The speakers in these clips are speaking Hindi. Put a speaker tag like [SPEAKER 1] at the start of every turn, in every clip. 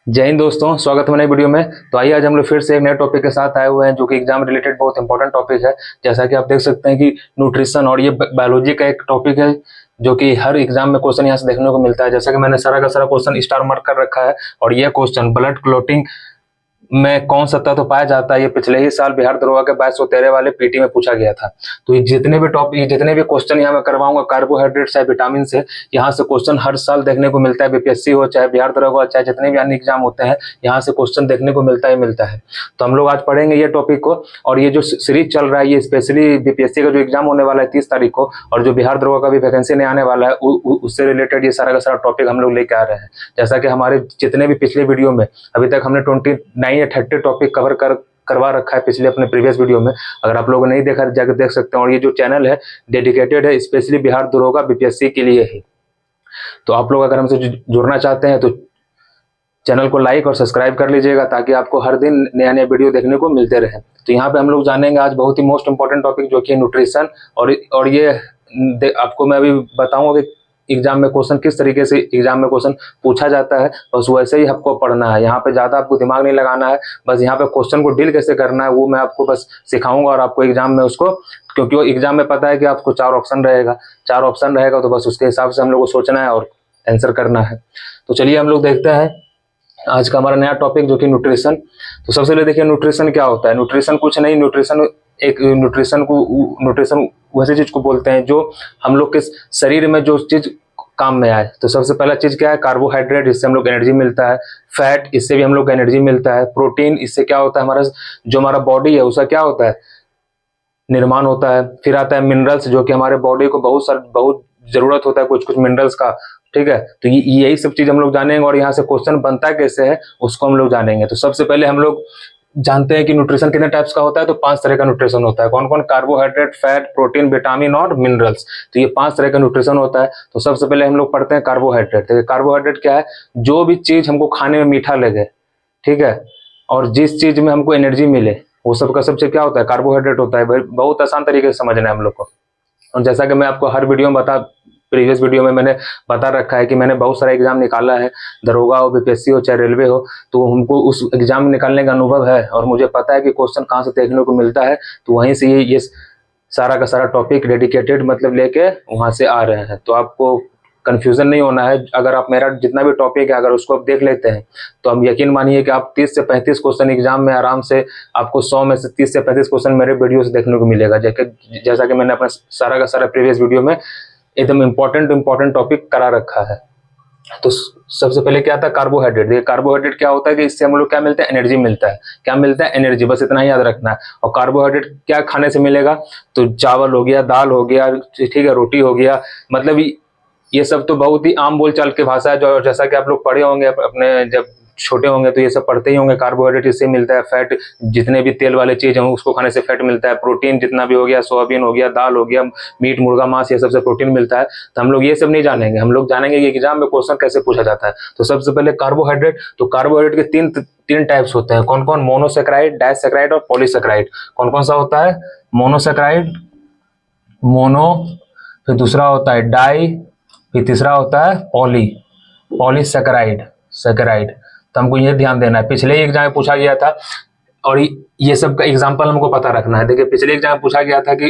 [SPEAKER 1] जय हिंद दोस्तों, स्वागत है नई वीडियो में। तो आइए आज हम लोग फिर से एक नए टॉपिक के साथ आए हुए हैं जो कि एग्जाम रिलेटेड बहुत इंपॉर्टेंट टॉपिक है। जैसा कि आप देख सकते हैं कि न्यूट्रिशन और ये बायोलॉजी का एक टॉपिक है जो कि हर एग्जाम में क्वेश्चन यहाँ से देखने को मिलता है। जैसा कि मैंने सारा का सारा क्वेश्चन स्टार मार्क कर रखा है और ये क्वेश्चन ब्लड क्लॉटिंग में कौन सा तत्व पाया जाता है, ये पिछले ही साल बिहार दरोगा के 2213 वाले पीटी में पूछा गया था। तो ये जितने भी टॉपिक, जितने भी क्वेश्चन यहाँ मैं करवाऊंगा कार्बोहाइड्रेट चाहे विटामिन से, यहाँ से क्वेश्चन हर साल देखने को मिलता है। बीपीएससी हो चाहे बिहार दरोगा हो चाहे जितने भी अन्य एग्जाम होते हैं, यहाँ से क्वेश्चन देखने को मिलता है। तो हम लोग आज पढ़ेंगे ये टॉपिक को। और ये जो सीरीज चल रहा है ये स्पेशली बीपीएससी का जो एग्जाम होने वाला है 30 तारीख को, और जो बिहार दरोगा का भी वैकेंसी नहीं आने वाला है उससे रिलेटेड ये सारा का सारा टॉपिक हम लोग लेके आ रहे हैं। जैसा कि हमारे जितने भी पिछले वीडियो में अभी तक हमने 29 या 30 टॉपिक कवर करवा रखा है पिछले अपने प्रीवियस वीडियो में। अगर आप लोगों ने नहीं देखा जाकर देख सकते हैं। और ये जो चैनल है डेडिकेटेड है स्पेशली बिहार दरोगा बीपीएससी के लिए ही। तो आप लोग अगर हमसे जुड़ना चाहते हैं तो चैनल को लाइक और सब्सक्राइब कर लीजिएगा ताकि आपको हर दिन नया नया वीडियो देखने को मिलते रहे। तो यहाँ पे हम लोग जानेंगे आज बहुत ही मोस्ट इंपॉर्टेंट टॉपिक जो कि न्यूट्रिशन। और ये आपको मैं अभी बताऊंगा कि एग्जाम में क्वेश्चन किस तरीके से एग्जाम में क्वेश्चन पूछा जाता है, बस वैसे ही आपको पढ़ना है। यहाँ पे ज़्यादा आपको दिमाग नहीं लगाना है, बस यहाँ पे क्वेश्चन को डील कैसे करना है वो मैं आपको बस सिखाऊंगा। और आपको एग्जाम में उसको, क्योंकि वो एग्जाम में पता है कि आपको 4 ऑप्शन रहेगा तो बस उसके हिसाब से हम लोग को सोचना है और आंसर करना है। तो चलिए हम लोग देखते हैं आज का हमारा नया टॉपिक जो कि न्यूट्रिशन। तो सबसे पहले देखिए न्यूट्रिशन क्या होता है। न्यूट्रिशन कुछ नहीं, न्यूट्रिशन वैसे चीज को बोलते हैं जो हम लोग के शरीर में जो चीज काम में आए। तो सबसे पहला चीज क्या है, कार्बोहाइड्रेट, इससे हम लोग एनर्जी मिलता है। फैट, इससे भी हम लोग एनर्जी मिलता है। प्रोटीन, इससे क्या होता है, हमारा बॉडी है उसका क्या होता है, निर्माण होता है। फिर आता है मिनरल्स, जो कि हमारे बॉडी को बहुत जरूरत होता है कुछ कुछ मिनरल्स का। ठीक है, तो यही सब चीज हम लोग जानेंगे और यहाँ से क्वेश्चन बनता कैसे है उसको हम लोग जानेंगे। तो सबसे पहले हम लोग जानते हैं कि न्यूट्रिशन कितने टाइप्स का होता है। तो 5 तरह का न्यूट्रिशन होता है। कौन कौन? कार्बोहाइड्रेट, फैट, प्रोटीन, विटामिन और मिनरल्स। तो ये 5 तरह का न्यूट्रिशन होता है। तो सबसे पहले हम लोग पढ़ते हैं कार्बोहाइड्रेट। तो कार्बोहाइड्रेट क्या है, जो भी चीज हमको खाने में मीठा लगे, ठीक है, और जिस चीज में हमको एनर्जी मिले, वो सब का सबसे क्या होता है, कार्बोहाइड्रेट होता है। बहुत आसान तरीके से समझना है हम लोग को। और जैसा कि मैं आपको हर वीडियो में प्रीवियस वीडियो में मैंने बता रखा है कि मैंने बहुत सारा एग्जाम निकाला है, दरोगा हो, बीपीएससी हो चाहे रेलवे हो। तो हमको उस एग्जाम निकालने का अनुभव है और मुझे पता है कि क्वेश्चन कहाँ से देखने को मिलता है। तो वहीं से ये सारा का सारा टॉपिक डेडिकेटेड मतलब लेके वहां से आ रहे हैं। तो आपको कंफ्यूजन नहीं होना है। अगर आप मेरा जितना भी टॉपिक है अगर उसको आप देख लेते हैं तो हम यकीन मानिए कि आप 30 से 35 क्वेश्चन एग्जाम में आराम से आपको 100 में से 30 से 35 क्वेश्चन मेरे वीडियो से देखने को मिलेगा। जैसा कि मैंने अपना सारा का सारा प्रीवियस वीडियो में एकदम इंपॉर्टेंट टॉपिक करा रखा है। तो सबसे पहले क्या था, कार्बोहाइड्रेट। देखिए कार्बोहाइड्रेट क्या होता है कि इससे हम लोग क्या मिलता है, एनर्जी मिलता है। क्या मिलता है, एनर्जी, बस इतना ही याद रखना है। और कार्बोहाइड्रेट क्या खाने से मिलेगा, तो चावल हो गया, दाल हो गया, ठीक है, रोटी हो गया, मतलब ये सब तो बहुत ही आम बोलचाल की भाषा है। जो जैसा कि आप लोग पढ़े होंगे अपने जब छोटे होंगे तो ये सब पढ़ते ही होंगे। कार्बोहाइड्रेट इससे मिलता है। फैट, जितने भी तेल वाले चीज हैं उसको खाने से फैट मिलता है। प्रोटीन जितना भी हो गया, सोयाबीन हो गया, दाल हो गया, मीट, मुर्गा, मांस, ये सबसे प्रोटीन मिलता है। तो हम लोग ये सब नहीं जानेंगे, हम लोग जानेंगे कि एग्जाम में क्वेश्चन कैसे पूछा जाता है। तो सबसे पहले कार्बोहाइड्रेट। तो कार्बोहाइड्रेट के तीन टाइप्स होते हैं। कौन कौन? मोनोसेक्राइड, डाइसेक्राइड और पॉलीसेक्राइड। कौन कौन सा होता है? मोनोसेक्राइड, मोनो, फिर दूसरा होता है डाई, फिर तीसरा होता है पॉलीसेक्राइड। तो हमको ये ध्यान देना है, पिछले एग्जाम में पूछा गया था और ये सब का एग्जाम्पल हमको पता रखना है। देखिए पिछले एग्जाम में पूछा गया था कि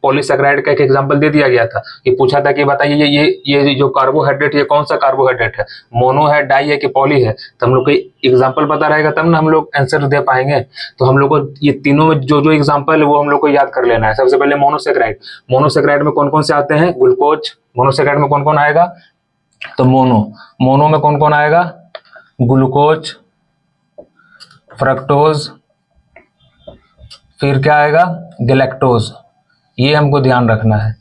[SPEAKER 1] पॉलीसेक्राइड का एक एग्जाम्पल दे दिया गया था कि पूछा था कि बताइए ये जो कार्बोहाइड्रेट ये कौन सा कार्बोहाइड्रेट है, मोनो है, डाई है कि पॉली है। तो हम लोग को एग्जाम्पल पता रहेगा तब ना हम लोग आंसर दे पाएंगे। तो हम लोग को ये तीनों में जो एग्जाम्पल है वो हम लोग को याद कर लेना है। सबसे पहले मोनोसेक्राइड में कौन कौन से आते हैं? ग्लूकोज। मोनोसेक्राइड में कौन कौन आएगा? तो मोनो में कौन कौन आएगा? ग्लूकोज, फ्रक्टोज, फिर क्या आएगा? गैलेक्टोज। ये हमको ध्यान रखना है।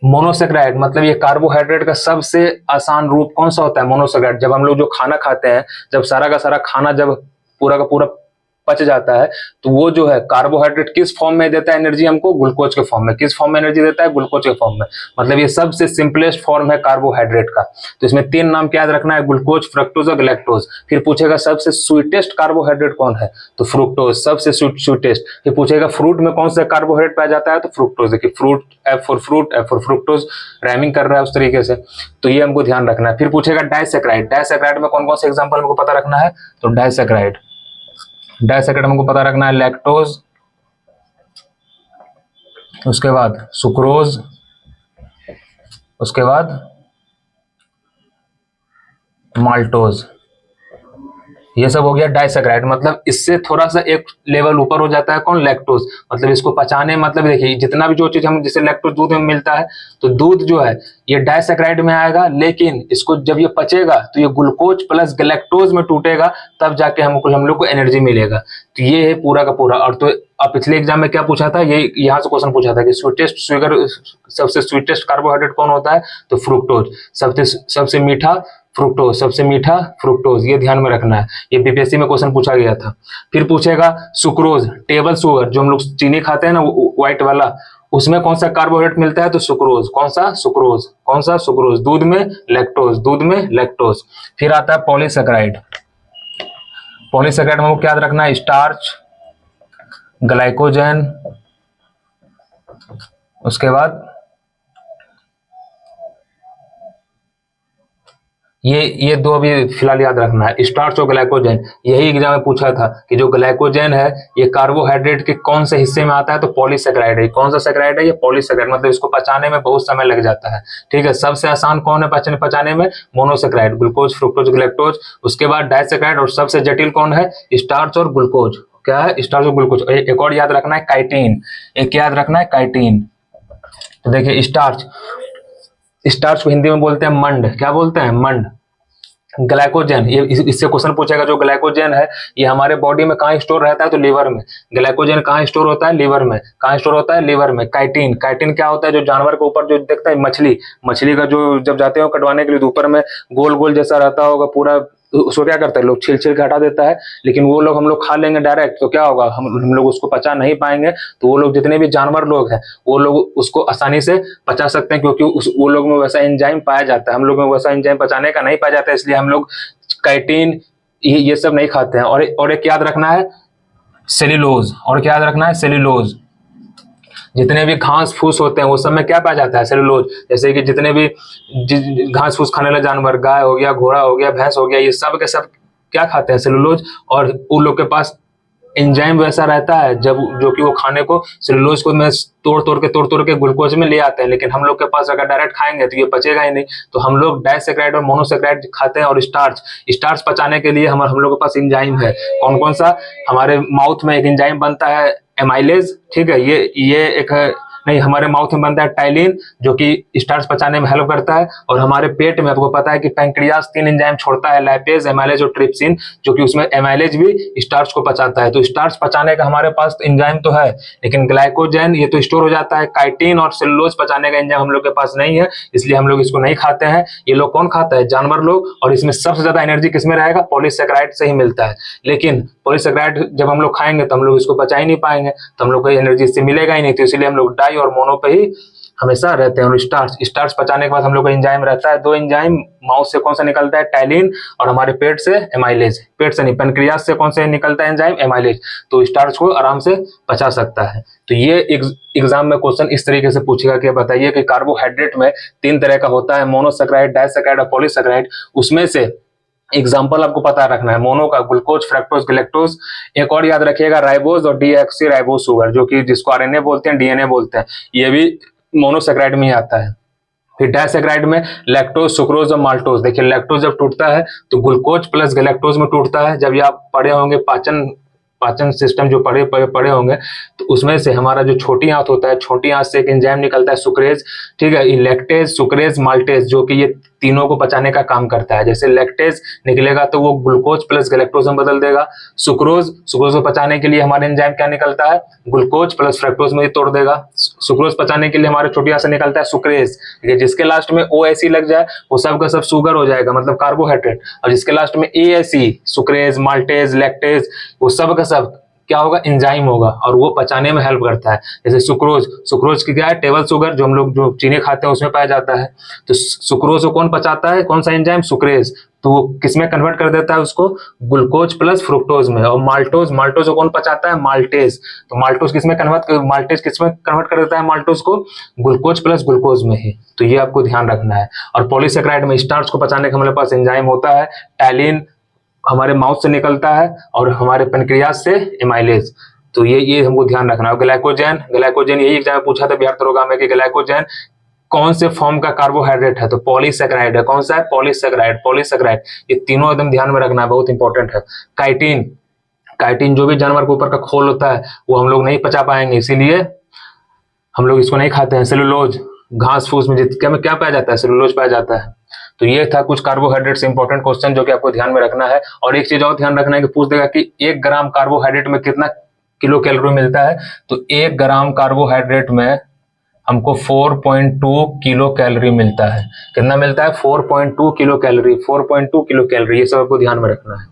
[SPEAKER 1] मोनोसेक्राइड मतलब ये कार्बोहाइड्रेट का सबसे आसान रूप कौन सा होता है? मोनोसेक्राइड। जब हम लोग जो खाना खाते हैं, जब सारा का सारा खाना जब पूरा का पूरा पच जाता है तो वो जो है कार्बोहाइड्रेट किस फॉर्म में देता है एनर्जी हमको, ग्लूकोज के फॉर्म में। किस फॉर्म में एनर्जी देता है, ग्लूकोज के फॉर्म में। मतलब ये सबसे सिंपलेस्ट फॉर्म है कार्बोहाइड्रेट का। तो इसमें 3 नाम क्या याद रखना है, ग्लूकोज, फ्रक्टोज और गैलेक्टोज। फिर पूछेगा सबसे स्वीटेस्ट कार्बोहाइड्रेट कौन है, तो फ्रुक्टोज, सबसे स्वीटेस्ट। फिर पूछेगा फ्रूट में कौन सा कार्बोहाइड्रेट पाया जाता है, तो फ्रुक्टोज। देखिए fruit, F for fruit, F for fructose, rhyming कर रहा है उस तरीके से, तो ये हमको ध्यान रखना है। फिर पूछेगा डाइसैकेराइड, डाइसैकेराइड में कौन कौन से एग्जांपल हमको पता रखना है, तो डाइसैकेराइड, डाइसैकेराइड हमको पता रखना है लैक्टोज, उसके बाद सुक्रोज, उसके बाद माल्टोज, ये सब हो गया डाइसैकेराइड। मतलब इससे थोड़ा सा एक लेवल ऊपर हो जाता है कौन, लैक्टोज। मतलब इसको पचाने, मतलब देखिए जितना भी जो चीज हम, जैसे लैक्टोज दूध में मिलता है, तो दूध जो है ये डाइसैकेराइड में आएगा, लेकिन इसको जब ये पचेगा तो ये ग्लूकोज प्लस गैलेक्टोज में टूटेगा, तब जाके हम लोग को एनर्जी मिलेगा। तो ये है पूरा का पूरा। और तो अब पिछले एग्जाम में क्या पूछा था, ये यहाँ से क्वेश्चन पूछा था कि स्वीटेस्ट शुगर, सबसे स्वीटेस्ट कार्बोहाइड्रेट कौन होता है, तो फ्रुक्टोज। सबसे मीठा फ्रुक्टोज, सबसे मीठा फ्रुक्टोज, ये ध्यान में रखना है, ये बीपीएससी में क्वेश्चन पूछा गया था। फिर पूछेगा सुक्रोज, टेबल शुगर, जो हम लोग चीनी खाते हैं ना व्हाइट वाला, उसमें कौन सा कार्बोहाइड्रेट मिलता है, तो सुक्रोज। कौन सा, सुक्रोज। कौन सा, सुक्रोज। दूध में लैक्टोज, दूध में लैक्टोज। फिर आता है पॉलीसैकेराइड, पॉलीसैकेराइड में क्या याद रखना है, स्टार्च, ग्लाइकोजन, उसके बाद ये दो अभी फिलहाल याद रखना है, स्टार्च और ग्लाइकोजन। यही एग्जाम में पूछा था कि जो ग्लाइकोजन है ये कार्बोहाइड्रेट के कौन से हिस्से में आता है, तो पॉलीसैकेराइड है। कौन सा सैकेराइड है, ये पॉलीसैकेराइड। मतलब इसको पचाने में बहुत समय लग जाता है, ठीक है। सबसे आसान कौन है पचाने में, मोनोसैकेराइड, ग्लूकोज, फ्रुक्टोज, गैलेक्टोज। उसके बाद डाइसैकेराइड, और सबसे जटिल कौन है, स्टार्च और ग्लूकोज। क्या है, स्टार्च और ग्लूकोज। एक और याद रखना है, काइटिन। एक याद रखना है, काइटिन। तो देखिए स्टार्च, स्टार्च को हिंदी में बोलते हैं मंड। क्या बोलते हैं, मंड। ग्लाइकोजन, ये इससे क्वेश्चन पूछेगा, जो ग्लाइकोजन है ये हमारे बॉडी में कहाँ स्टोर रहता है, तो लीवर में। ग्लाइकोजन कहाँ स्टोर होता है, लीवर में। कहाँ स्टोर होता है, लीवर में। काइटिन, काइटिन क्या होता है, जो जानवर के ऊपर जो देखता है, मछली, मछली का जो जब जाते हो कटवाने के लिए, तो ऊपर में गोल गोल जैसा रहता होगा पूरा, उसको क्या करते हैं लोग, छिल छिल के हटा देता है। लेकिन वो लोग हम लोग खा लेंगे डायरेक्ट, तो क्या होगा, हम लोग उसको पचा नहीं पाएंगे। तो वो लोग जितने भी जानवर लोग हैं, वो लोग उसको आसानी से पचा सकते हैं, क्योंकि वो लोग में वैसा एंजाइम पाया जाता है। हम लोग में वैसा एंजाइम पचाने का नहीं पाया जाता है, इसलिए हम लोग काइटिन ये सब नहीं खाते हैं। और एक याद रखना है, सेल्यूलोज। और क्या याद रखना है, सेल्यूलोज। जितने भी घास फूस होते हैं वो सब में क्या पाया जाता है, सेल्यूलोज। जैसे कि जितने भी घास फूस खाने वाले जानवर, गाय हो गया, घोड़ा हो गया, भैंस हो गया, ये सब के सब क्या खाते हैं, सेल्यूलोज। और उन लोग के पास एंजाइम वैसा रहता है जब, जो कि वो खाने को, सेल्यूलोज को में तोड़ तोड़ के ग्लूकोज में ले आते हैं। लेकिन हम लोग के पास अगर डायरेक्ट खाएंगे तो ये पचेगा ही नहीं। तो हम लोग डाइसैकेराइड और मोनोसैकेराइड खाते हैं। और स्टार्च, स्टार्च पचाने के लिए हम लोग के पास एंजाइम है। कौन कौन सा, हमारे माउथ में एक एंजाइम बनता है एमाइलेज, ठीक है। ये एक नहीं, हमारे माउथ में बनता है टाइलिन, जो कि स्टार्च पचाने में हेल्प करता है। और हमारे पेट में आपको पता है कि पैंक्रियाज 3 एंजाइम छोड़ता है, लैपेज, एमाइलेज और ट्रिप्सिन, जो कि उसमें एमाइलेज भी स्टार्च को पचाता है। तो स्टार्च पचाने का हमारे पास एंजाइम तो है, लेकिन ग्लाइकोजन ये तो स्टोर हो जाता है। काइटिन और सेलुलोज पचाने का एंजाइम हम लोग के पास नहीं है, इसलिए हम लोग इसको नहीं खाते हैं। ये लोग कौन खाता है, जानवर लोग। और इसमें सबसे ज्यादा एनर्जी किसमें रहेगा, पॉलीसैकेराइड से ही मिलता है। लेकिन पॉलीसैकेराइड जब हम लोग खाएंगे तो हम लोग इसको पचा ही नहीं पाएंगे, तो हम लोग को एनर्जी इससे मिलेगा ही नहीं। तो इसलिए हम लोग डाई और मोनो पे ही हमेशा रहते हैं। और स्टार्च पचाने के बाद हम लोग का एंजाइम रहता है 2 एंजाइम। माउथ से कौन सा निकलता है, टाइलिन, और हमारे पेट से एमाइलेज। पेट से नहीं, पैंक्रियाज से कौन से निकलता है एंजाइम, एमाइलेज। तो स्टार्च को आराम से पचा सकता है। तो ये एग्जाम में क्वेश्चन इस तरीके से पूछेगा कि बताइए कि कार्बोहाइड्रेट में 3 तरह का होता है, मोनोसैकेराइड, डाइसैकेराइड और पॉलीसैकेराइड। उसमें से एग्जाम्पल आपको पता रखना है, मोनो का ग्लूकोज, फ्रक्टोज, गैलेक्टोज। एक और याद रखिएगा, राइबोज और डीऑक्सी राइबोज शुगर, जो कि जिसको आरएनए बोलते हैं, डीएनए बोलते हैं, ये भी मोनोसैकेराइड में ही आता है। फिर डाइसैकेराइड में लैक्टोज, सुक्रोज और माल्टोज। देखिए लैक्टोज जब टूटता है तो ग्लूकोज प्लस गैलेक्टोज में टूटता है। जब ये आप पढ़े होंगे पाचन सिस्टम जो पढ़े होंगे, तो उसमें से हमारा जो छोटी आंत होता है, छोटी आंत से एक एंजाइम निकलता है सुक्रेज, ठीक है। लैक्टेज, सुक्रेज, माल्टेज, जो कि ये तीनों को पचाने का काम करता है। जैसे लैक्टेज निकलेगा तो वो ग्लूकोज प्लस गैलेक्टोज में बदल देगा। सुक्रोज को पचाने के लिए हमारे एंजाइम क्या निकलता है, ग्लूकोज प्लस फ्रक्टोज में तोड़ देगा। सुक्रोज पचाने के लिए हमारे छोटी आंत से निकलता है सुक्रेज, जिसके लास्ट में OAC लग जाए वो सब का सब शुगर हो जाएगा, मतलब कार्बोहाइड्रेट। और जिसके लास्ट में ASE, सुक्रेज, माल्टेज, लैक्टेज, वो सब का सब क्या होगा, एंजाइम होगा और वो पचाने में हेल्प करता है। जैसे सुक्रोज, सुक्रोज की क्या है, टेबल शुगर, जो हम लोग जो चीनी खाते हैं उसमें पाया जाता है। तो सुक्रोज को कौन पचाता है, कौन सा एंजाइम, सुक्रेज। तो वो किसमें कन्वर्ट कर देता है उसको, ग्लूकोज प्लस फ्रुक्टोज में। और माल्टोज, माल्टोज को कौन पचाता है, माल्टेज। तो माल्टोज किसमें कन्वर्ट, माल्टेज किसमें कन्वर्ट कर देता है माल्टोज को, ग्लूकोज प्लस ग्लूकोज में ही। तो ये आपको ध्यान रखना है। और पॉलीसेकेराइड में स्टार्च को पचाने का हमारे पास एंजाइम होता है, टैलिन हमारे माउथ से निकलता है और हमारे पेनक्रियाज से एमाइलेज। तो ये हमको ध्यान रखना है। ग्लाइकोजन, ग्लाइकोजन यही एग्जाम में पूछा था बिहार दरोगा में कि ग्लाइकोजन कौन से फॉर्म का कार्बोहाइड्रेट है, तो पॉलीसेकेराइड है। कौन सा है, पॉलीसेकेराइड, पॉलीसेकेराइड। ये तीनों एकदम ध्यान में रखना है, बहुत इंपॉर्टेंट है। काइटिन, काइटिन जो भी जानवर के ऊपर का खोल होता है वो हम लोग नहीं पचा पाएंगे, इसीलिए हम लोग इसको नहीं खाते हैं। सेलुलोज, घास फूस में क्या पाया जाता है, सेलुलोज पाया जाता है। तो ये था कुछ कार्बोहाइड्रेट से इंपॉर्टेंट क्वेश्चन जो कि आपको ध्यान में रखना है। और एक चीज और ध्यान रखना है कि पूछ देगा कि 1 ग्राम कार्बोहाइड्रेट में कितना किलो कैलोरी मिलता है। तो 1 ग्राम कार्बोहाइड्रेट में हमको 4.2 किलो कैलोरी मिलता है। कितना मिलता है, 4.2 किलो कैलोरी, 4.2 किलो कैलोरी। ये सब आपको ध्यान में रखना है।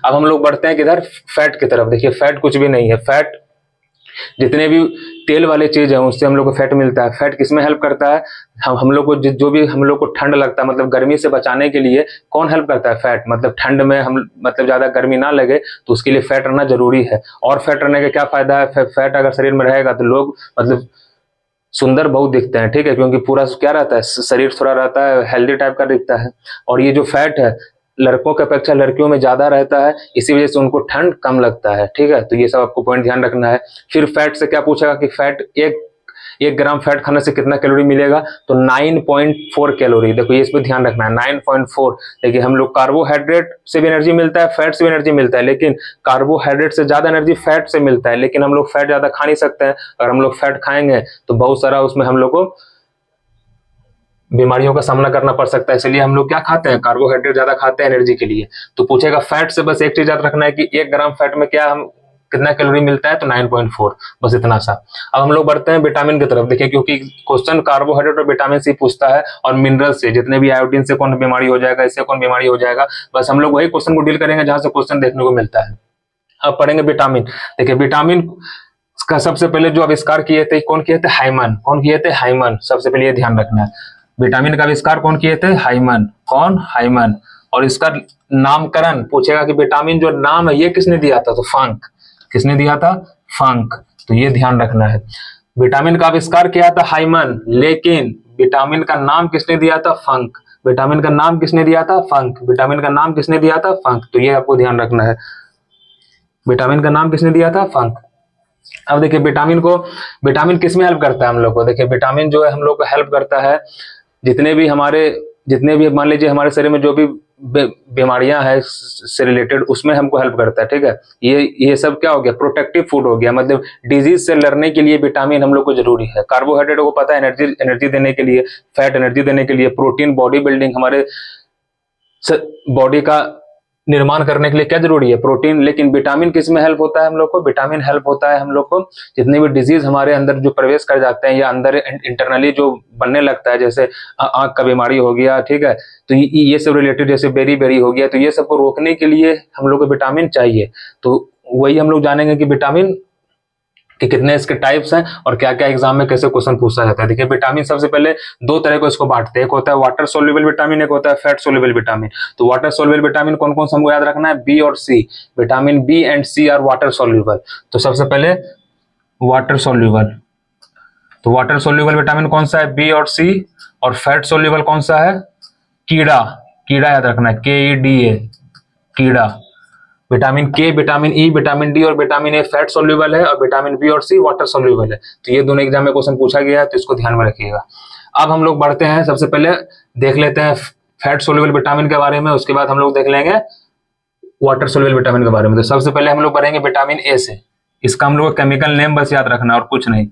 [SPEAKER 1] अब हम लोग बढ़ते हैं किधर, फैट की तरफ। देखिए फैट कुछ भी नहीं है। फैट जितने भी तेल वाले चीज है उससे हम लोग को फैट मिलता है। फैट किसमें हेल्प करता है, हम लोग को जो भी हम लोग को ठंड लगता है, मतलब गर्मी से बचाने के लिए कौन हेल्प करता है, फैट। मतलब ठंड में हम मतलब ज्यादा गर्मी ना लगे तो उसके लिए फैट रहना जरूरी है। और फैट रहने का क्या फायदा है, फैट अगर शरीर में रहेगा तो लोग मतलब सुंदर बहुत दिखते हैं, ठीक है, क्योंकि पूरा क्या रहता है, शरीर थोड़ा रहता है हेल्दी टाइप का दिखता है। और ये जो फैट है लड़कों की अपेक्षा लड़कियों में ज्यादा रहता है, इसी वजह से उनको ठंड कम लगता है, ठीक है। तो ये सब आपको पॉइंट ध्यान रखना है। फिर फैट से क्या पूछेगा कि फैट एक ग्राम फैट खाने से कितना कैलोरी मिलेगा, तो 9.4 कैलोरी। देखो ये इस पर ध्यान रखना है, 9.4। देखिए हम लोग कार्बोहाइड्रेट से भी एनर्जी मिलता है, फैट से भी एनर्जी मिलता है, लेकिन कार्बोहाइड्रेट से ज्यादा एनर्जी फैट से मिलता है। लेकिन हम लोग फैट ज्यादा खा नहीं सकते हैं। अगर हम लोग फैट खाएंगे तो बहुत सारा उसमें हम लोग को बीमारियों का सामना करना पड़ सकता है। इसलिए हम लोग क्या खाते हैं, कार्बोहाइड्रेट ज्यादा खाते हैं एनर्जी के लिए। तो पूछेगा फैट से बस एक चीज याद रखना है कि 1 ग्राम फैट में क्या हम कितना कैलोरी मिलता है, तो 9.4, बस इतना सा। अब हम लोग बढ़ते हैं विटामिन की तरफ। देखिए क्योंकि क्वेश्चन कार्बोहाइड्रेट और विटामिन से पूछता है, और मिनरल से, जितने भी आयोडीन से कौन बीमारी हो जाएगा, इससे कौन बीमारी हो जाएगा। बस हम लोग वही क्वेश्चन को डील करेंगे जहां से क्वेश्चन देखने को मिलता है। अब पढ़ेंगे विटामिन। देखिए विटामिन का सबसे पहले जो आविष्कार किए थे, कौन किए थे, हाइमन। कौन किए थे, हाइमन। सबसे पहले ये ध्यान रखना है, विटामिन का आविष्कार कौन किए थे, हाइमन। कौन, हाइमन। और इसका नामकरण पूछेगा कि विटामिन जो नाम है ये किसने दिया था, तो फंक। किसने दिया था, फंक। तो ये ध्यान रखना है, विटामिन का आविष्कार किया था हाइमन, लेकिन विटामिन का नाम किसने दिया था, फंक। विटामिन का नाम किसने दिया था, फंक। विटामिन का नाम किसने दिया था, फंक। तो ये आपको ध्यान रखना है, विटामिन का नाम किसने दिया था, फंक। अब देखिए विटामिन किस में हेल्प करता है हम लोग को। देखिए विटामिन जो है हम लोग को हेल्प करता है जितने भी मान लीजिए हमारे शरीर में जो भी बीमारियां हैं से रिलेटेड, उसमें हमको हेल्प करता है, ठीक है। ये सब क्या हो गया, प्रोटेक्टिव फूड हो गया। मतलब डिजीज से लड़ने के लिए विटामिन हम लोग को जरूरी है। कार्बोहाइड्रेट को पता है एनर्जी देने के लिए, फैट एनर्जी देने के लिए, प्रोटीन बॉडी बिल्डिंग, हमारे बॉडी का निर्माण करने के लिए क्या जरूरी है, प्रोटीन। लेकिन विटामिन किस में हेल्प होता है हम लोग को, विटामिन हेल्प होता है हम लोग को जितने भी डिजीज हमारे अंदर जो प्रवेश कर जाते हैं या अंदर इंटरनली जो बनने लगता है, जैसे आंख का बीमारी हो गया, ठीक है। तो ये सब रिलेटेड, जैसे बेरी हो गया, तो ये सबको रोकने के लिए हम लोग को विटामिन चाहिए। तो वही हम लोग जानेंगे कि विटामिन कि कितने इसके टाइप्स हैं और क्या क्या एग्जाम में कैसे क्वेश्चन पूछा जाता है। देखिए विटामिन सबसे पहले 2 तरह को इसको बांटते हैं, एक होता है वाटर सोल्यूबल विटामिन, एक होता है फैट सोल्यूबल विटामिन। तो वाटर सोल्यूबल विटामिन कौन कौन सा हमको याद रखना है, बी और C. Vitamin B and C are water soluble. तो सबसे पहले वाटर सोल्यूबल, तो वाटर सोल्यूबल विटामिन कौन सा है, बी और सी। और फैट सोल्यूबल कौन सा है, कीड़ा। कीड़ा याद रखना है, KEDA, कीड़ा। विटामिन के, विटामिन ई, विटामिन डी और विटामिन ए फैट सोल्यूबल है, और विटामिन बी और सी वाटर सोल्यूबल है। तो ये दोनों एग्जाम में क्वेश्चन पूछा गया है, तो इसको ध्यान में रखिएगा। अब हम लोग बढ़ते हैं, सबसे पहले देख लेते हैं फैट सोल्यूबल विटामिन के बारे में, उसके बाद हम लोग देख लेंगे वाटर सोल्यूबल विटामिन के बारे में। तो सबसे पहले हम लोग पढ़ेंगे विटामिन ए से। इसका हम लोग केमिकल नेम बस याद रखना और कुछ नहीं,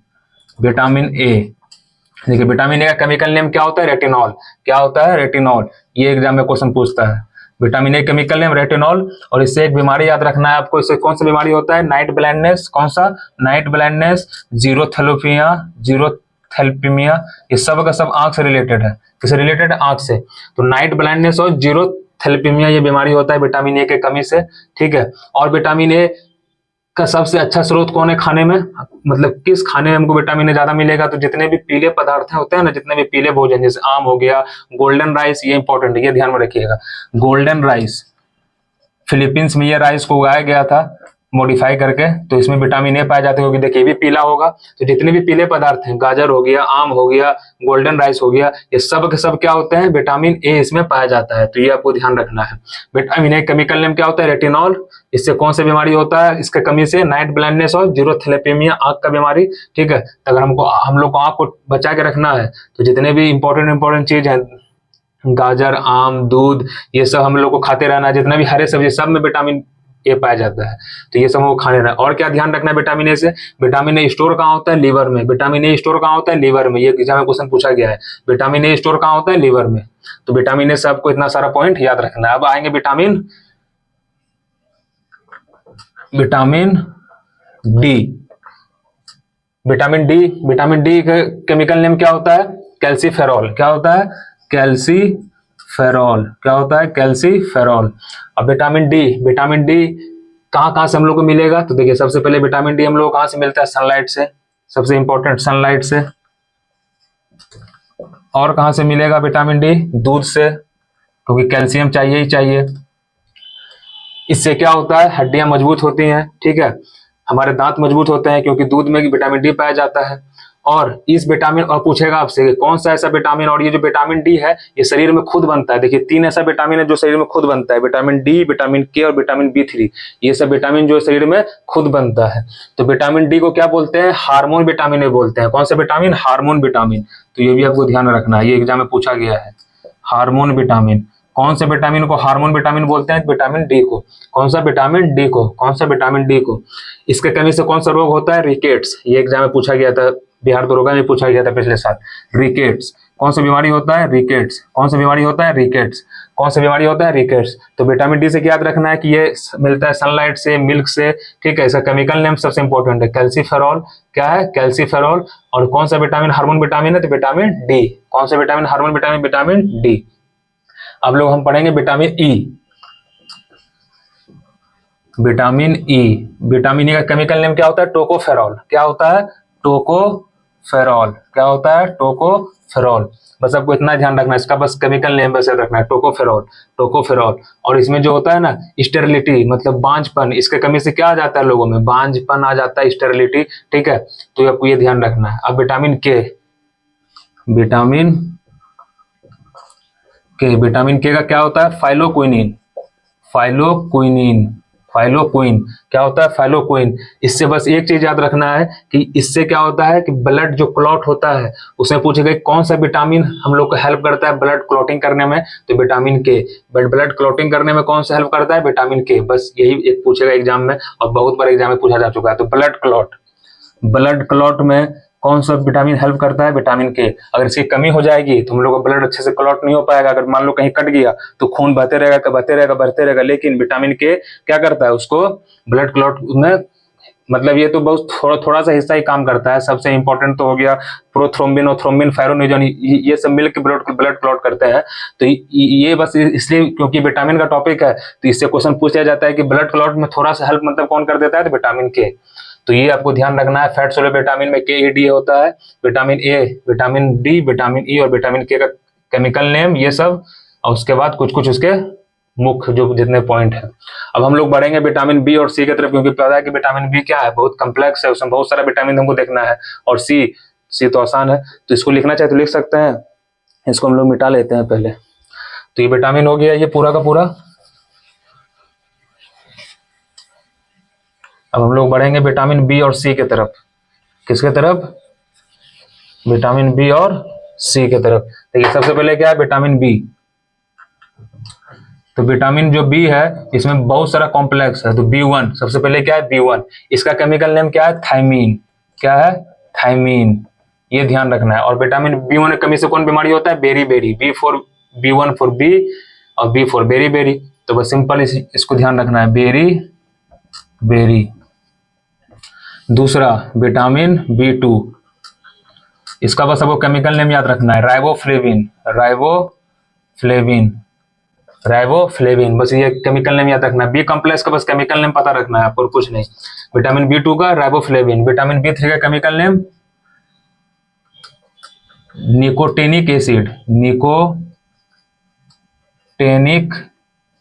[SPEAKER 1] विटामिन ए। देखिए विटामिन ए का केमिकल नेम क्या होता है, रेटिनॉल। क्या होता है, रेटिनॉल। ये एग्जाम में क्वेश्चन पूछता है, vitamin a chemical name retinol. और इससे एक बीमारी याद रखना है आपको, इससे कौन सा बीमारी होता है, नाइट ब्लाइंडनेस। कौन सा, नाइट ब्लाइंडनेस, जीरोथैलेमिया, ये सब का सब आंख से रिलेटेड है। किससे रिलेटेड है, आंख से। तो नाइट ब्लाइंडनेस और जीरोथैलेमिया ये बीमारी होता है विटामिन ए के कमी से, ठीक है। और विटामिन ए का सबसे अच्छा स्रोत कौन है खाने में, मतलब किस खाने में हमको विटामिन ए ज्यादा मिलेगा? तो जितने भी पीले पदार्थ होते हैं ना, जितने भी पीले भोजन, जैसे आम हो गया, गोल्डन राइस, ये इंपॉर्टेंट है, ये ध्यान में रखिएगा। गोल्डन राइस, फिलीपींस में ये राइस को उगाया गया था मॉडिफाई करके, तो इसमें विटामिन ए पाया जाता है, क्योंकि देखिए ये भी पीला होगा। तो जितने भी पीले पदार्थ हैं, गाजर हो गया, आम हो गया, गोल्डन राइस हो गया, ये सब के सब क्या होते हैं, विटामिन ए इसमें पाया जाता है। तो ये आपको ध्यान रखना है। विटामिन ए केमिकल नेम क्या होता है, रेटिनॉल। इससे कौन सी बीमारी होता है, इसके कमी से नाइट ब्लाइंडनेस और जीरोथैलेपेमिया, आंख का बीमारी। ठीक है, तो अगर हम लोग को आंख को बचा के रखना है, तो जितने भी इंपॉर्टेंट चीज है, गाजर, आम, दूध, ये सब हम लोग को खाते रहना है। जितना भी हरे सब्जी, सब में विटामिन ए पाया जाता है, तो ये सब हमको खाने रहना है। और क्या ध्यान रखना है विटामिन ए से, विटामिन ए स्टोर कहाँ होता है, लीवर में। विटामिन ए स्टोर कहाँ होता है, लीवर में। ये एग्जाम में क्वेश्चन पूछा गया है, विटामिन ए स्टोर कहाँ होता है, लीवर में। तो विटामिन ए से आपको इतना सारा पॉइंट याद रखना है। अब आएंगे विटामिन डी। विटामिन डी का केमिकल नेम क्या होता है, कैल्सीफेरॉल। क्या होता है, कैल्सीफेरॉल। क्या होता है, कैल्सीफेरॉल। अब विटामिन डी कहाँ कहाँ से हम लोग को मिलेगा? तो देखिए, सबसे पहले विटामिन डी हम लोग कहाँ से मिलता है, सनलाइट से, सबसे इंपॉर्टेंट सनलाइट से। और कहाँ से मिलेगा विटामिन डी, दूध से, क्योंकि कैल्शियम चाहिए ही चाहिए। इससे क्या होता है, हड्डियां मजबूत होती हैं। ठीक है, हमारे दांत मजबूत होते हैं, क्योंकि दूध में विटामिन डी पाया जाता है। और इस विटामिन, और पूछेगा आपसे कौन सा ऐसा विटामिन, और ये जो विटामिन डी है ये शरीर में खुद बनता है। देखिए 3 ऐसा विटामिन है जो शरीर में खुद बनता है, विटामिन डी, विटामिन के और विटामिन B3। ये सब विटामिन जो शरीर में खुद बनता है। तो विटामिन डी को क्या बोलते हैं, हार्मोन विटामिन ए बोलते हैं। कौन सा विटामिन, हार्मोन विटामिन। तो ये भी आपको ध्यान रखना है, ये एग्जाम में पूछा गया है। हार्मोन विटामिन, कौन से विटामिन को हार्मोन विटामिन बोलते हैं, विटामिन डी को। कौन सा, विटामिन डी को। कौन सा, विटामिन डी को। इसके कमी से कौन सा रोग होता है, रिकेट्स। ये एग्जाम में पूछा गया था, बिहार दरोगा में पूछा गया था पिछले साल। रिकेट्स, कौन सा बीमारी होता है, रिकेट्स। कौन सा बीमारी होता है, रिकेट्स। कौन सा बीमारी होता है, रिकेट्स। तो विटामिन डी से क्या याद रखना है कि ये मिलता है सनलाइट से, मिल्क से। ठीक है, इसका केमिकल नेम सबसे इंपॉर्टेंट है, कैल्सीफेरॉल। क्या है, कैल्सीफेरॉल। और कौन सा विटामिन हार्मोन विटामिन है, तो विटामिन डी। कौन सा vitamin hormone vitamin, vitamin D. अब लोग हम पढ़ेंगे विटामिन ई। विटामिन ई का केमिकल नेम क्या होता है, टोकोफेरॉल। क्या होता है, टोकोफेरॉल। क्या होता है, टोकोफेरॉल। बस आपको इतना ध्यान रखना है, इसका बस केमिकल नेम बस याद रखना है, टोकोफेरॉल। और इसमें जो होता है ना, स्टेरिलिटी, मतलब बांझपन, इसके कमी से क्या आ जाता है लोगों में, बांझपन आ जाता है, स्टेरिलिटी। ठीक है, तो आपको ये ध्यान रखना है। अब विटामिन के, विटामिन के का क्या होता है, फाइलोक्विनिन। फाइलोक्विन। क्या होता है, फाइलोक्विन। इससे बस एक चीज याद रखना है कि इससे क्या होता है कि ब्लड जो क्लॉट होता है, उसमें पूछेगा कौन सा विटामिन हम लोग को हेल्प करता है ब्लड क्लॉटिंग करने में, तो विटामिन के। ब्लड क्लॉटिंग करने में कौन सा हेल्प करता है, विटामिन के। बस यही एक पूछेगा एग्जाम में, और बहुत बार एग्जाम में पूछा जा चुका है। तो ब्लड क्लॉट में कौन सा विटामिन हेल्प करता है, विटामिन के। अगर इसकी कमी हो जाएगी तो हम लोग का ब्लड अच्छे से क्लॉट नहीं हो पाएगा। अगर मान लो कहीं कट गया तो खून बहते रहेगा। लेकिन विटामिन के क्या करता है, उसको ब्लड क्लॉट में, मतलब ये तो बहुत थोड़ा सा हिस्सा ही काम करता है। सबसे इंपॉर्टेंट तो हो गया प्रोथ्रोम्बिन और थ्रोम्बिन, फाइब्रिनोजन, ये सब मिलकर ब्लड क्लॉट करते हैं। तो ये बस इसलिए क्योंकि विटामिन का टॉपिक है, तो इससे क्वेश्चन पूछा जाता है कि ब्लड क्लॉट में थोड़ा सा हेल्प मतलब कौन कर देता है, तो विटामिन के। तो ये आपको ध्यान रखना है। फैट सोलर विटामिन में के डी होता है, vitamin A, vitamin D, vitamin E और विटामिन के का केमिकल नेम, ये सब। और उसके बाद कुछ उसके मुख्य जो जितने पॉइंट है। अब हम लोग बढ़ेंगे विटामिन बी और सी की तरफ, क्योंकि पता है कि विटामिन बी क्या है, बहुत कम्प्लेक्स है, उसमें बहुत सारा विटामिन हमको देखना है। और सी तो आसान है, तो इसको लिखना चाहे तो लिख सकते हैं, इसको हम लोग मिटा लेते हैं पहले। तो ये विटामिन हो गया ये पूरा का पूरा। अब हम लोग बढ़ेंगे विटामिन बी और सी की तरफ। किसके तरफ, विटामिन बी और सी की तरफ। देखिए सबसे पहले क्या है, विटामिन बी। तो विटामिन जो बी है इसमें बहुत सारा कॉम्प्लेक्स है। तो B1 सबसे पहले क्या है, B1। इसका केमिकल नेम क्या है, थायमीन। क्या है, थायमीन। ये ध्यान रखना है। और विटामिन B1 की कमी से कौन बीमारी होता है, बेरी। B1 फॉर बी और B फॉर बेरी। तो बस सिंपल इसको ध्यान रखना है, बेरी। दूसरा विटामिन B2, इसका बस आपको केमिकल नेम याद रखना है, राइबोफ्लेविन। राइबोफ्लेविन, बस ये केमिकल नेम याद रखना है। बी कॉम्प्लेक्स का बस केमिकल नेम पता रखना है आपको, और कुछ नहीं। विटामिन बी 2 का राइबोफ्लेविन। विटामिन बी 3 का chemical name nicotinic acid, nicotinic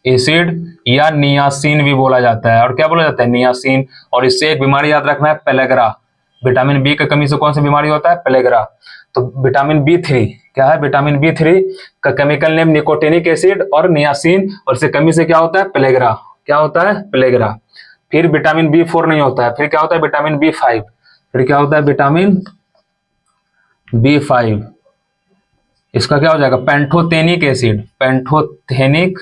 [SPEAKER 1] acid या नियासिन भी बोला जाता है। और क्या बोला जाता है? नियासिन। और इससे एक बीमारी याद रखना है, पेलेग्रा। विटामिन बी की कमी से कौन सी बीमारी होता है? पेलेग्रा। तो विटामिन बी 3 क्या है? विटामिन बी 3 का केमिकल नेम निकोटेनिक एसिड और नियासिन, और इससे कमी से क्या होता है? पेलेग्रा। क्या होता है? पेलेग्रा। फिर विटामिन बी 4 नहीं होता है, फिर क्या होता है? Vitamin B 5। फिर क्या होता है? Vitamin B 5। इसका क्या हो जाएगा? Pantothenic acid, pantothenic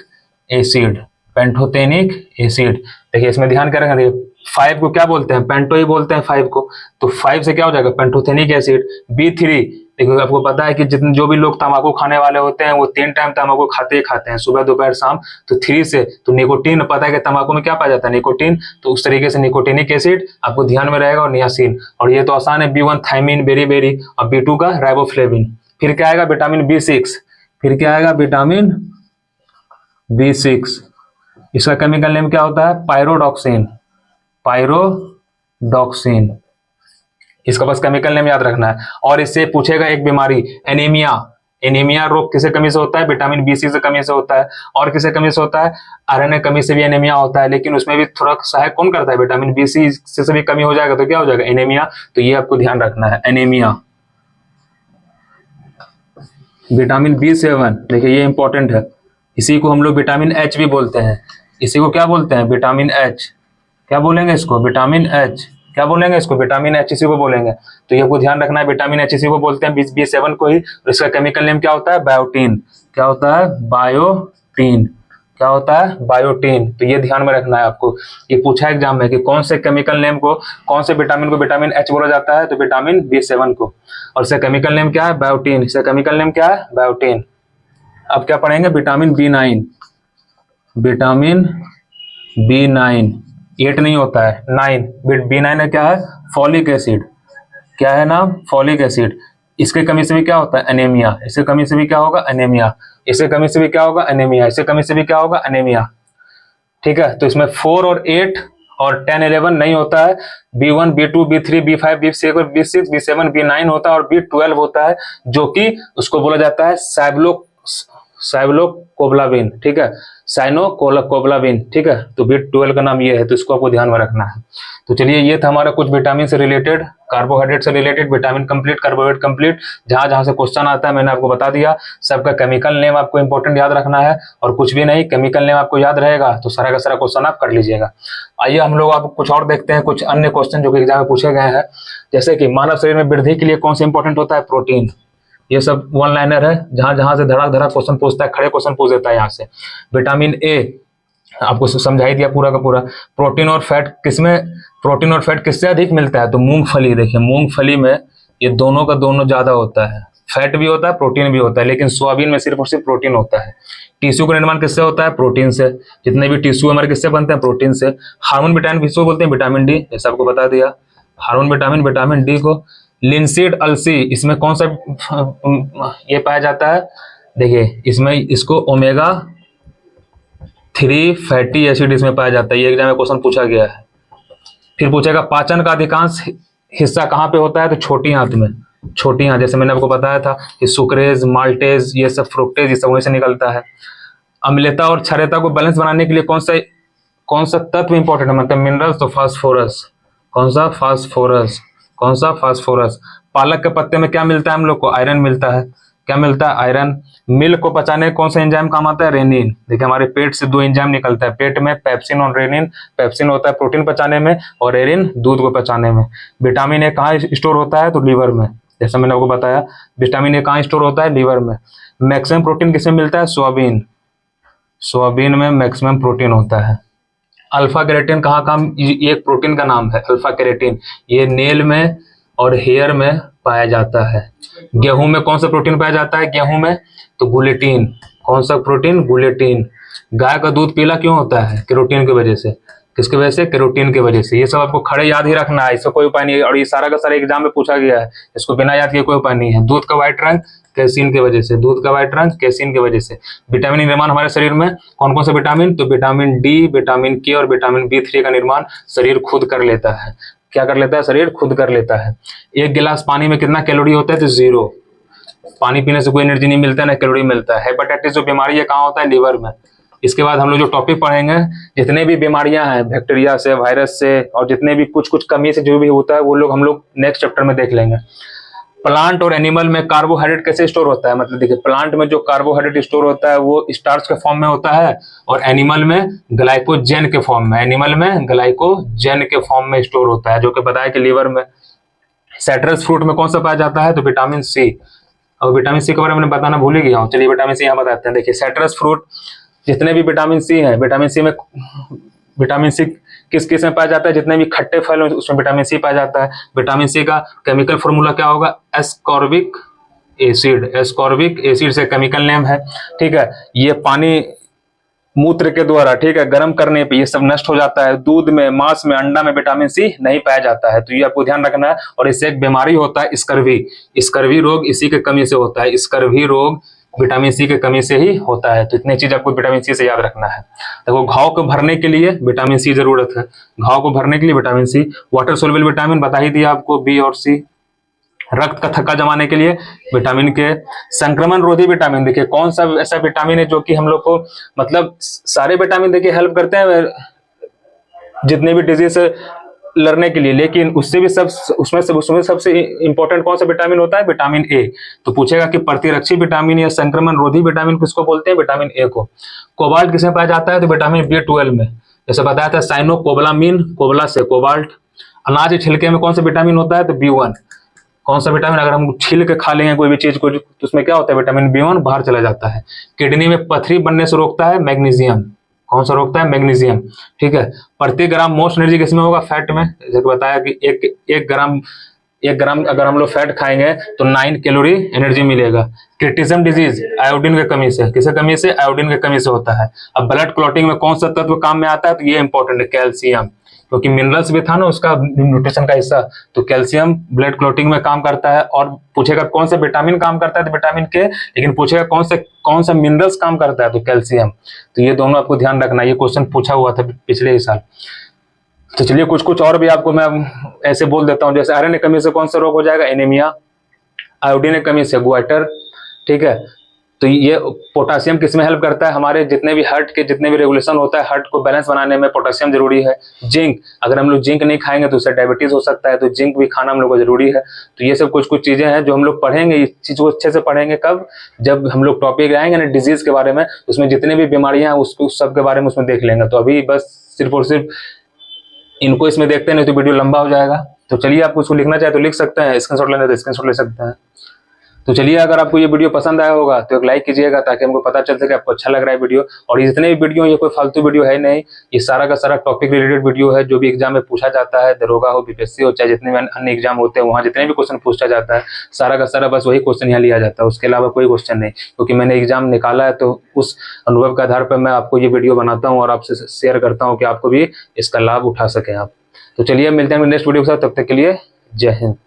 [SPEAKER 1] acid, pantothenic acid. देखिए इसमें ध्यान क्या रखना, देखिए 5 को क्या बोलते हैं? पेंटो ही बोलते हैं 5 को। तो 5 से क्या हो जाएगा? Pantothenic acid. B3, देखिए आपको पता है कि जितने जो भी लोग तंबाकू खाने वाले होते हैं वो 3 टाइम तंबाकू खाते ही खाते हैं, सुबह दोपहर शाम। तो 3 से तो निकोटीन, पता है कि तंबाकू में क्या पाया जाता है? निकोटीन। तो उस तरीके से निकोटेनिक एसिड आपको ध्यान में रहेगा, और नियासिन। और ये तो आसान है, B1 थायमिन, बेरी, और B2 का राइबोफ्लेविन। फिर क्या आएगा? Vitamin B6। फिर क्या आएगा? Vitamin B6। इसका केमिकल नेम क्या होता है? Pyridoxine, pyridoxine. इसका बस केमिकल नेम याद रखना है। और इससे पूछेगा एक बीमारी, एनीमिया। एनीमिया रोग किसे कमी से होता है? विटामिन B6 से कमी से होता है। और किसे कमी से होता है? आयरन की कमी से भी एनीमिया होता है, लेकिन उसमें भी थोड़ा सहायक कौन करता है? विटामिन B6 से भी कमी हो जाएगा तो क्या हो जाएगा? एनीमिया। तो ये आपको ध्यान रखना है, एनीमिया। विटामिन B7, देखिए ये इंपॉर्टेंट है। इसी को हम लोग विटामिन H भी बोलते हैं। इसी को क्या बोलते हैं? Vitamin H। क्या बोलेंगे इसको? Vitamin H। क्या बोलेंगे इसको? विटामिन H, इसी को बोलेंगे। तो ये आपको ध्यान रखना है, विटामिन H इसी को बोलते हैं, B7 को ही। और इसका केमिकल नेम क्या होता है? बायोटीन। क्या होता है? बायोटीन। क्या होता है? बायोटीन। तो ये ध्यान में रखना है आपको। ये पूछा एग्जाम में कि कौन से केमिकल नेम को, कौन से विटामिन को विटामिन H बोला जाता है? तो विटामिन B7 को। और इसका केमिकल नेम क्या है? बायोटीन। इसका केमिकल नेम क्या है? बायोटीन। अब क्या पढ़ेंगे? Vitamin B9। विटामिन B9, 8 नहीं होता है, 9। B9 है क्या है? Folic acid. क्या है नाम? Folic acid. इसके कमी से भी क्या होता है? एनीमिया। इसके कमी से भी क्या होगा? एनीमिया। इसके कमी से भी क्या होगा? एनीमिया। इसके कमी से भी क्या होगा? एनीमिया। ठीक है, तो इसमें 4 और 8 और 10, 11 नहीं होता है। B1, B2, B3, B5, B6 और B6, B7, B9 होता है, और B12 होता है, जो कि उसको बोला जाता है साइक्लोकोबालामिन। ठीक है, साइनोकोबालामिन। ठीक है, तो B12 का नाम ये है, तो इसको आपको ध्यान में रखना है। तो चलिए, ये था हमारा कुछ विटामिन से रिलेटेड, कार्बोहाइड्रेट से related, vitamin complete, carbohydrate complete. जहां जहां से क्वेश्चन आता है मैंने आपको बता दिया। सबका केमिकल नेम आपको इंपॉर्टेंट याद रखना है, और कुछ भी नहीं, केमिकल नेम आपको याद रहेगा तो सारा का सारा क्वेश्चन आप कर लीजिएगा। आइए हम लोग आप कुछ और देखते हैं, कुछ अन्य क्वेश्चन जो कि एग्जाम में पूछे गए हैं। जैसे कि मानव शरीर में वृद्धि के लिए कौन सा इंपॉर्टेंट होता है? प्रोटीन। ये सब वन लाइनर है, जहां जहां से धड़ाक धड़ाक क्वेश्चन पूछता है, खड़े क्वेश्चन पूछ देता है। यहाँ से विटामिन ए आपको समझा ही दिया पूरा का पूरा। प्रोटीन और फैट किसमें, प्रोटीन और फैट किससे अधिक मिलता है? तो मूंगफली। देखिए मूंगफली में ये दोनों का दोनों ज्यादा होता है, फैट भी होता है, प्रोटीन भी होता है, लेकिन सोयाबीन में सिर्फ और सिर्फ प्रोटीन होता है। टिश्यू का निर्माण किससे होता है? प्रोटीन से। जितने भी टिश्यू हमारे किससे बनते हैं? प्रोटीन से। हार्मोन विटामिन किसको बोलते हैं? विटामिन डी, जैसे आपको बता दिया। हार्मोन विटामिन, विटामिन डी को। लिंसीड अलसी, इसमें कौन सा ये पाया जाता है? देखिए इसमें इसको ओमेगा 3 फैटी एसिड इसमें पाया जाता है। ये एग्जाम में क्वेश्चन पूछा गया है। फिर पूछेगा पाचन का अधिकांश हिस्सा कहाँ पे होता है? तो छोटी आंत में। छोटी आंत, जैसे मैंने आपको बताया था कि सुक्रेज, माल्टेज, ये सब फ्रुक्टेज, ये सब वहीं से निकलता है। अम्लता और क्षारीयता को बैलेंस बनाने के लिए कौन सा तत्व इंपॉर्टेंट है? मतलब मिनरल्स, तो फास्फोरस। कौन सा? फास्फोरस। कौन सा? फास्फोरस। पालक के पत्ते में क्या मिलता है हम लोग को? आयरन मिलता है। क्या मिलता है? आयरन। मिल्क को पचाने कौन सा एंजाइम काम आता है? रेनिन। देखिए हमारे पेट से 2 एंजाइम निकलता है पेट में, पेप्सिन और रेनिन। पेप्सिन होता है प्रोटीन पचाने में, और रेनिन दूध को पचाने में। विटामिन ए कहाँ स्टोर होता है? तो लीवर में, जैसा मैंने आपको बताया। विटामिन ए कहाँ स्टोर होता है? लीवर में। मैक्सिमम प्रोटीन किसमें मिलता है? सोयाबीन। सोयाबीन में मैक्सिमम प्रोटीन होता है। अल्फा केराटिन कहाँ काम, ये एक प्रोटीन का नाम है, अल्फा केराटिन। ये नेल में और हेयर में पाया जाता है। गेहूं में कौन सा प्रोटीन पाया जाता है? गेहूं में तो गुलेटिन। कौन सा प्रोटीन? गुलेटिन। गाय का दूध पीला क्यों होता है? कैरोटीन की वजह से। किसकी वजह से? कैरोटीन की वजह से। ये सब आपको खड़े याद ही रखना है, इसका कोई उपाय नहीं है, और ये सारा का सारा एग्जाम में पूछा गया है, इसको बिना याद किए कोई उपाय नहीं है। दूध का व्हाइट रंग कैसीन की वजह से, दूध का व्हाइट रंग कैसीन की वजह से। विटामिन निर्माण हमारे शरीर में कौन कौन से विटामिन, तो विटामिन डी, विटामिन के और विटामिन B3 का निर्माण शरीर खुद कर लेता है। क्या कर लेता है, शरीर खुद कर लेता है। एक गिलास पानी में कितना कैलोरी होता है, तो 0। पानी पीने से कोई एनर्जी नहीं मिलता है, ना कैलोरी मिलता है। हेपेटाइटिस जो बीमारी है कहाँ होता है, लीवर में। इसके बाद हम लोग जो टॉपिक पढ़ेंगे, जितने भी बीमारियां हैं बैक्टीरिया से, वायरस से, और जितने भी कुछ कुछ कमी से जो भी होता है वो लोग हम लोग नेक्स्ट चैप्टर में देख लेंगे। प्लांट और एनिमल में कार्बोहाइड्रेट कैसे स्टोर होता है, मतलब देखिए प्लांट में जो कार्बोहाइड्रेट स्टोर होता है वो स्टार्च के फॉर्म में होता है, और एनिमल में ग्लाइकोजन के फॉर्म में, एनिमल में ग्लाइकोजन के फॉर्म में स्टोर होता है, जो कि बताया कि लीवर में। साइट्रस फ्रूट में कौन सा पाया जाता है, तो विटामिन सी। और विटामिन सी के बारे में बताना भूल ही गया हूँ, चलिए विटामिन सी यहाँ बताते हैं। देखिए साइट्रस फ्रूट जितने भी विटामिन सी हैं, विटामिन सी में विटामिन सी किस किस में पाया जाता है, जितने भी खट्टे फल हैं उसमें विटामिन सी पाया जाता है। विटामिन सी का केमिकल फॉर्मूला क्या होगा, एस्कॉर्बिक एसिड। एस्कॉर्बिक एसिड से केमिकल नेम है, ठीक है। ये पानी मूत्र के द्वारा, ठीक है, गर्म करने पे ये सब नष्ट हो जाता है। दूध में, मांस में, अंडा में विटामिन सी नहीं पाया जाता है, तो ये आपको ध्यान रखना है। और इससे एक बीमारी होता है स्कर्वी। स्कर्वी रोग इसी के कमी से होता है। स्कर्वी रोग विटामिन सी के कमी से ही होता है। तो इतनी चीज आपको विटामिन सी से याद रखना है। देखो घाव को भरने के लिए विटामिन सी जरूरत है। घाव को भरने के लिए vitamin C. Water soluble vitamin बता ही दिया आपको, बी और सी। रक्त का थक्का जमाने के लिए विटामिन के। संक्रमण रोधी विटामिन, देखिए कौन सा ऐसा विटामिन है जो कि हम लोग को, मतलब सारे विटामिन देखिए हेल्प करते हैं जितने भी डिजीज से लड़ने के लिए, लेकिन उससे भी उसमें सबसे इंपॉर्टेंट कौन सा विटामिन होता है, विटामिन ए। तो पूछेगा कि प्रतिरक्षी विटामिन या संक्रमण रोधी विटामिन किसको बोलते हैं, विटामिन ए को। कोबाल्ट किसमें पाया जाता है, तो विटामिन B12 में। जैसे बताया था साइनोकोबालामिन, कोबला से कोबाल्ट। अनाज के छिलके में कौन सा विटामिन होता है, तो B1। कौन सा विटामिन, अगर हम छील के खा लेंगे कोई भी चीज को तो उसमें क्या होता है, विटामिन B1 बाहर चला जाता है। किडनी में पथरी बनने से रोकता है मैग्नीशियम। कौन सा रोकता है, मैग्नीशियम, ठीक है। प्रति ग्राम मोस्ट एनर्जी किसमें होगा, फैट में। जैसे बताया कि एक ग्राम अगर हम लोग फैट खाएंगे तो 9 कैलोरी एनर्जी मिलेगा। क्रिटिज्म डिजीज आयोडीन की कमी से, किसकी कमी से, आयोडीन की कमी से होता है। अब ब्लड क्लॉटिंग में कौन सा तत्व काम में आता है, तो ये इंपॉर्टेंट है, कैल्शियम। क्योंकि मिनरल्स भी था ना उसका न्यूट्रिशन का हिस्सा, तो कैल्शियम ब्लड क्लॉटिंग में काम करता है। और पूछेगा कौन सा विटामिन काम करता है, तो विटामिन के। लेकिन पूछेगा कौन सा मिनरल्स काम करता है, तो कैल्शियम। तो ये दोनों आपको ध्यान रखना, ये क्वेश्चन पूछा हुआ था पिछले ही साल। तो चलिए कुछ और भी आपको मैं ऐसे बोल देता हूँ। जैसे आयरन की कमी से कौन सा रोग हो जाएगा, एनीमिया। आयोडीन की कमी से ग्वाइटर, ठीक है। तो ये पोटासियम किसमें हेल्प करता है, हमारे जितने भी हार्ट के जितने भी रेगुलेशन होता है, हार्ट को बैलेंस बनाने में पोटासियम जरूरी है। जिंक, अगर हम लोग जिंक नहीं खाएंगे तो उससे डायबिटीज हो सकता है, तो जिंक भी खाना हम लोग को जरूरी है। तो ये सब कुछ चीजें हैं जो हम लोग पढ़ेंगे। इस चीज को अच्छे से पढ़ेंगे कब, जब हम लोग टॉपिक आएंगे ना डिजीज के बारे में, उसमें जितने भी बीमारियां हैं उसको सब के बारे में उसमें देख लेंगे। तो अभी बस सिर्फ और सिर्फ इनको इसमें देखते हैं, नहीं तो वीडियो लंबा हो जाएगा। तो चलिए आप उसको लिखना चाहे तो लिख सकते हैं, स्क्रीनशॉट लेना तो स्क्रीनशॉट ले सकते हैं। तो चलिए अगर आपको ये वीडियो पसंद आया होगा तो एक लाइक कीजिएगा, ताकि हमको पता चल सके आपको अच्छा लग रहा है वीडियो। और जितने भी वीडियो, ये कोई फालतू वीडियो है नहीं, ये सारा का सारा टॉपिक रिलेटेड वीडियो है, जो भी एग्जाम में पूछा जाता है, दरोगा हो, BPSC हो, चाहे जितने भी अन्य एग्जाम होते हैं वहाँ जितने भी क्वेश्चन पूछा जाता है, सारा का सारा बस वही क्वेश्चन यहाँ लिया जाता है, उसके अलावा कोई क्वेश्चन नहीं। क्योंकि मैंने एग्जाम निकाला है, तो उस अनुभव के आधार पर मैं आपको ये वीडियो बनाता हूँ और आपसे शेयर करता हूँ कि आपको भी इसका लाभ उठा सकें आप। तो चलिए मिलते हैं नेक्स्ट वीडियो के साथ, तब तक के लिए जय हिंद।